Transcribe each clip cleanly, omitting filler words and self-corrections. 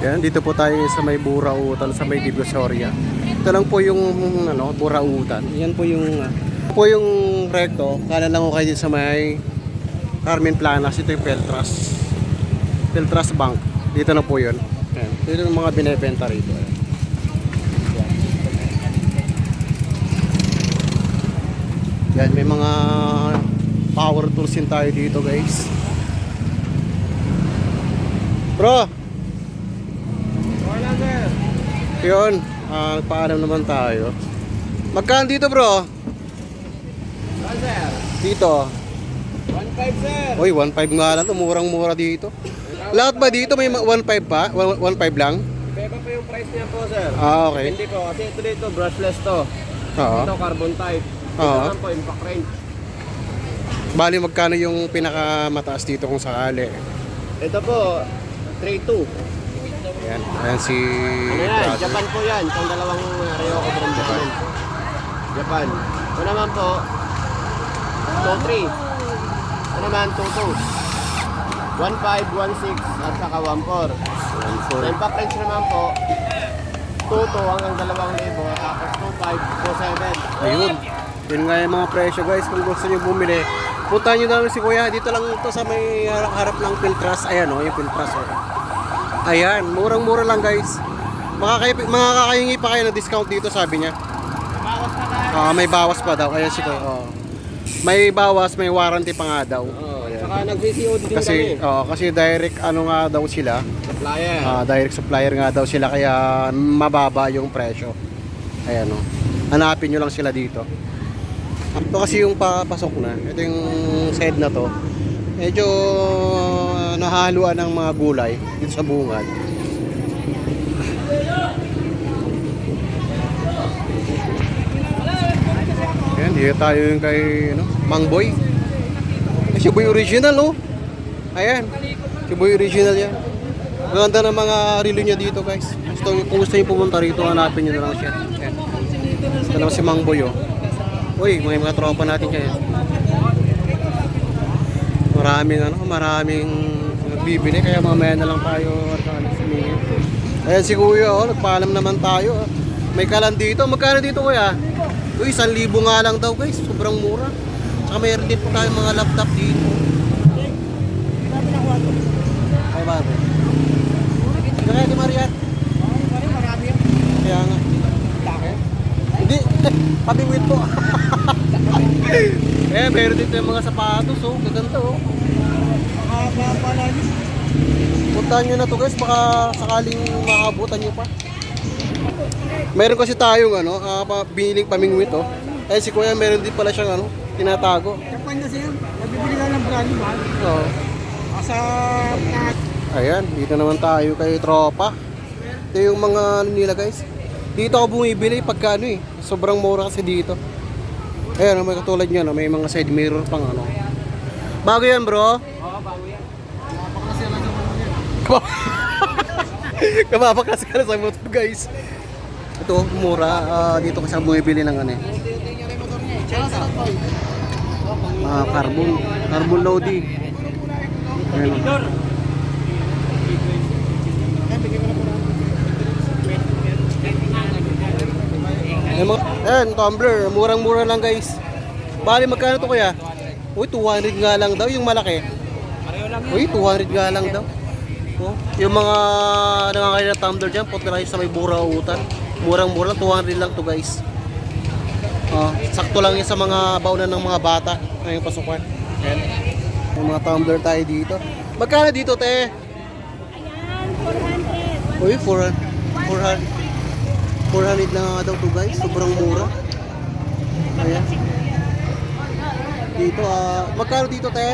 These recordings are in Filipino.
Yan, dito po tayo sa may Burautan, sa may Divisoria. Ito lang po yung ano, Burautan. Yan po yung recto. Kala lang ko kayo din sa may Carmen Planas. Ito yung Peltras. Peltras Bank. Dito na po yun. Yan. Dito yung mga binebenta rito. Yan, may mga power tools din tayo dito, guys. Bro! Wala sir. Yun, paalam naman tayo. Magkano dito, bro? Wala sir. Dito. 1.5 sir. Uy, 1.5 nga lang to. Murang-mura dito. Lahat ba dito may 1.5 pa? 1.5 lang? Beba pa yung price niya po sir. Okay. Hindi po kasi ito dito brushless to. Oo. Ito carbon type. Ito Oo. naman po impact range. Bali, magkano yung pinakamataas dito kung sakali? Ito po 3.2. Ayan, ayan si Ano yan? brother. Japan po yan. Itong dalawang Ryoko from Japan. Japan. Ito naman po 2.3. Ito naman 2.2. 1.5, 1.6 at saka 1.4. Sa impact range naman po 2.2 hanggang 2,000 tapos 2.5, 2.7. Ayun. Yun nga yung mga presyo, guys. Kung gusto nyo bumili, puntahan nyo namin si Kuya. Dito lang ito sa may harap ng Piltras. Ayan o, yung Piltras o. Ayan, murang-mura lang, guys. Makakahingi pa kayo ng discount dito, sabi niya. Bawas pa tayo. May bawas pa daw. Ayan si Kuya. May bawas, may warranty pa nga daw. Saka nag-CCOD din Kasi, kami. kasi direct ano nga daw sila. Supplier. Direct supplier nga daw sila, kaya mababa yung presyo. Ayan o. Hanapin nyo lang sila dito. Ito kasi yung papasok na. Ito yung side na to. Medyo nahaluan ng mga gulay dito sa bungad. Ayan, dito tayo yung kay Mang Boy. Si Boy original, oh. Ayan. Si Boy original yan. Ganda ng mga relo niya dito, guys. Kung gusto niyo pumunta rito, hanapin niyo na lang siya. Ayan. Ito naman si Mang Boy, oh. Uy, mga tropa natin kaya. Maraming nagbibili, kaya mamaya na lang tayo sumingin. Ayan si Kuya, oh. Nagpaalam naman tayo, oh. May kalan dito. Magkano dito, Kuya? Uy, 1,000 nga lang daw, guys. Sobrang mura. Saka mayroon din po tayong mga laptop dito. Ay, bago. Kaya ni Maria. Kaya nga. Hindi. Pabingwit po. Mayroon dito yung mga sapatos. Oh. Gaganda, oh. Puntahan nyo na to, guys. Baka sakaling maabutan nyo pa. Meron kasi tayong biniling pamingwit, oh. Si Kuya meron din pala siyang tinatago. Japan na siya. Nabibili ka ng brand mahal. Oo. Sa Ayan, dito naman tayo kay tropa. Ito yung mga nila, guys. Dito ako bumibili pagka sobrang mura kasi dito. Ayan, may katulad niya, may mga side mirror pang Bago yan, bro. Oo, bago yan. Kapapakas ka na sa motor, guys. Ito, mura. Dito kasi ako bumibili ng carbon loading. Ayan. Ayan, tumbler. Murang-mura lang, guys. Bali, magkano to, Kuya? Uy, 200 nga lang daw yung malaki. Uy, 200 nga lang daw. Oh, yung mga nangangailangan ng tumbler dyan, punta lang sa may Burautan. Murang-mura lang, 200 lang to, guys. Sakto lang yun sa mga baunan ng mga bata ngayong pasukan. Ayan. May mga tumbler tayo dito. Magkano dito, te? Ayan, 400. Uy, 400 lang nga daw to, guys. Sobrang mura. Ayan. Dito, magkano dito, te?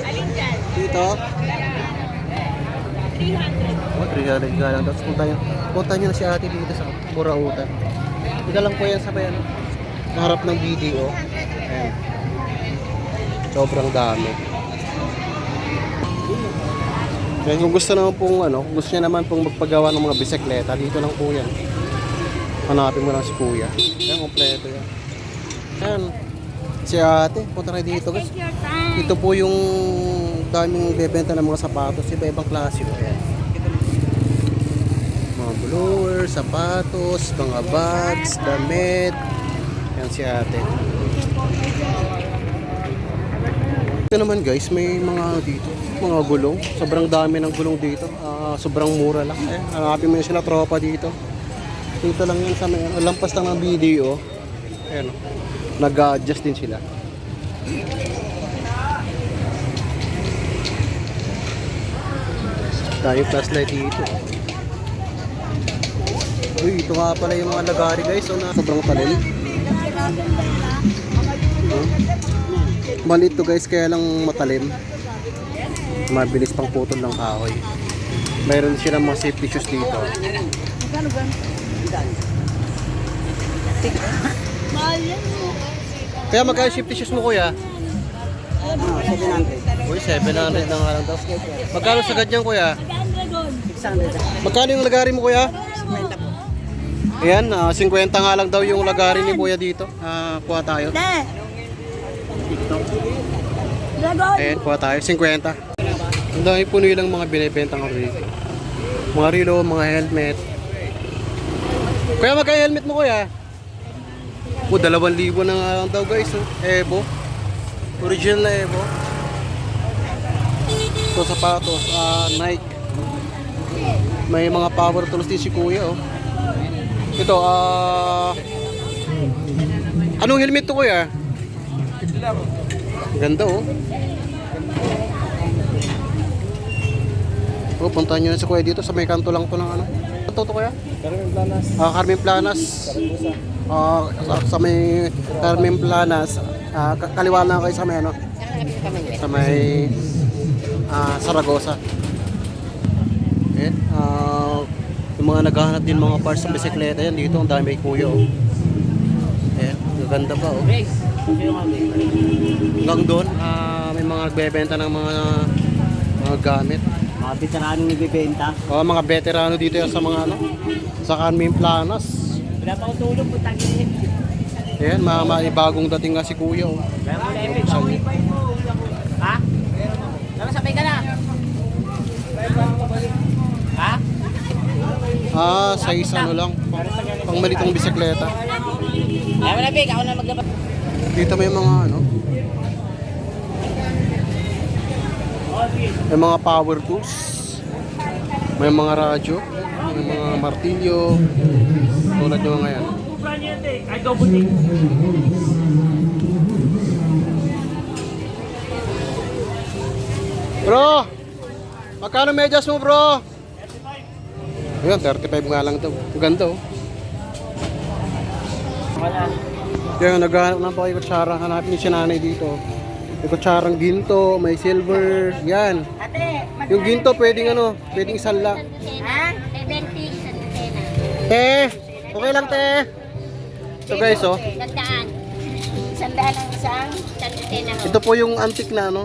Alin dyan? Dito? 300. 300 nga lang. Tapos punta nyo na si ate dito sa Burautan. Dito lang po yan sa harap ng video. Ayan. Sobrang dami. Kaya kung gusto naman pong kung gusto niya naman pong magpagawa ng mga bisikleta, dito lang po yan. Hanapin mo lang si Kuya. Ayan, kompleto yan. Ayan. Si ate, punta na dito, guys. Take your time. Ito po yung daming bebenta ng mga sapatos, iba-ibang klase. Ayan. Mga blower, sapatos, mga bags, damit. Yan si ate. Ito naman guys, may mga dito, mga gulong. Sobrang dami ng gulong dito. Sobrang mura lang. Hanapin mo yun sila tropa dito. Dito lang yan sa may, lampas lang ng video. Ayan, nag-adjust din sila. Tayo flashlight dito. Uy, ito nga pala yung mga lagari guys. So, sobrang talim. Maliit to guys, kaya lang matalim. Mabilis pang putol ng kahoy. Mayroon silang mga safety shoes dito. Kaya magkano safety shoes mo kuya? 700. Uy, 700 na nga lang daw. Magkano sa ganyan kuya? 600. Magkano yung lagari mo kuya? Ayan, 50 nga lang daw yung lagari ni kuya dito. Kuha tayo. Ayan, kuha tayo. 50. Ang dami puno lang mga binibentang rilo. Mga rilo, mga helmet. Kuya, magkano helmet mo kuya? 2,000 na nga lang daw guys. Evo. Original na Evo. Ito sapatos, Nike. May mga power tools din si kuya oh. Ito, anong helmet to kuya? Ganda oh. Oh, puntahan nyo na si kuya dito sa may kanto lang to ng ano. Ito to kuya? Carmen Planas. Carmen Planas. Sa may Carmen Planas. Kaliwa na kayo sa may ano? Sa may Saragosa. Ayan. Yung mga naghahanap din mga parts ng bisikleta yan dito. Ang dami kay kuya oh. Ayan. Gaganda pa oh. Hanggang doon, may mga nagbebenta ng mga gamit. Mga veterano nagbibenta. Mga veterano dito yan sa mga ano, sa Carmen Planas. Wala pa akong tulog, putang ina. Ayan, may bagong dating nga si kuya oh. Kaya mo na epic. Ha? Tara, sabay ka na. Ha? Size ano lang, pang malitong bisikleta. Kaya mo na epic, ako na maglabas. Dito may mga ano, may mga power tools, may mga radyo, may mga martilyo, tulad nyo ngayon. Bro, magkano medyas mo bro? Ayun, 35 nga lang daw. Ang ganda oh. Yan, naghahanap lang po kay kutsara. Hanapin niyo si nanay dito. May kutsarang ginto, may silver, yan. Yung ginto pwedeng ano, pwedeng isanla. Ha? 70 sa Lucena. Te, okay lang te. Ito guys oh. Tandaan. Sandaan ang isang sa Lucena. Ito po yung antique na ano.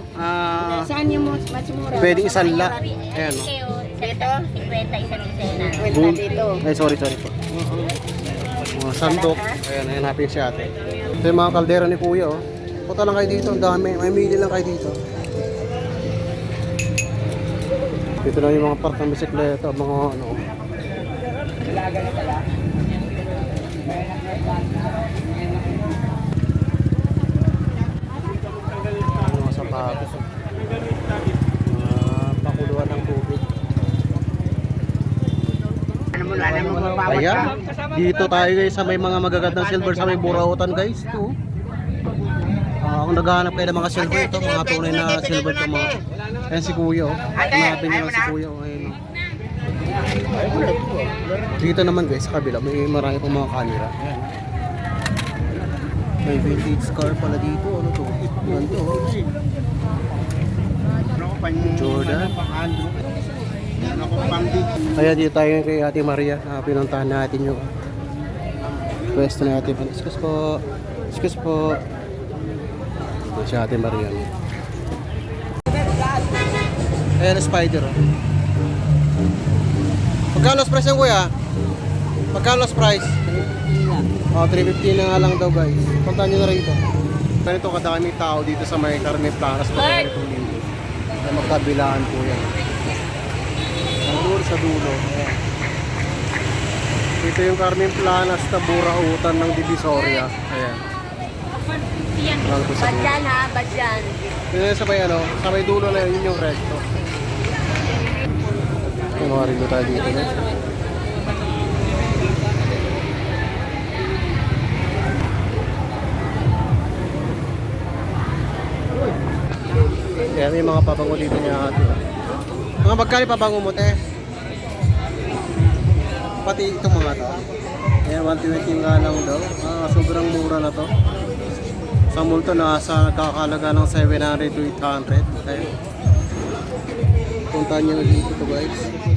Saan yung mas mura? Pwedeng isanla. Ayan oh. Dito, 50 isang Lucena. Dito. Ay sorry po. Mga sandok. Ayan, hanapin si ate. Ito yung mga kaldera ni kuya oh. Punta lang kayo dito, ang dami. May mili lang kayo dito. Dito lang yung mga park ng bisikleta, mga ano. Mga sapatos. Pakuluan ng tubig. Ayan, dito tayo guys sa may mga magagandang silver sa may Burautan guys. Ito. Kung naghahanap kayo ng mga silver ito, mga tunay na silver ito mga. Ayan si kuya oh. Hanapin nyo lang si kuya oh. Ayan, oh. Dito naman guys sa kabila may marami pang mga camera. Ayan. May vintage car pala dito. Ano to? Ganito oh. Jordan. Kaya dito tayo kay Ate Maria. Pinuntahan natin yung pwesto natin. Excuse po. Excuse po. Si Ate Maria. Ayan, spider. Oh. Magkano lost price yan, kuya? Magkano lost price? 350 na nga lang daw, guys. Puntahan nyo na rito. Ganito kadaming tao dito sa may Carmen Planas. Ay, magkabilaan po yan. Ang sa dulo. Ayan. Ito yung Carmen Planas na burautan ng Divisoria. Ayan. Lang to sa dulo. Badyan ha, badyan. Yun yung sabay ano, sabay dulo na yun yung recto. Yung mga rilo tayo dito. No? Yan yung mga pabango dito niya ate. Mga magkali pabango mo te? Pati itong mga to. Ayan, 120 nga lang daw. Sobrang mura na to. Sa multo nasa kakalaga ng 700 to 800. Okay. Punta nyo dito to guys.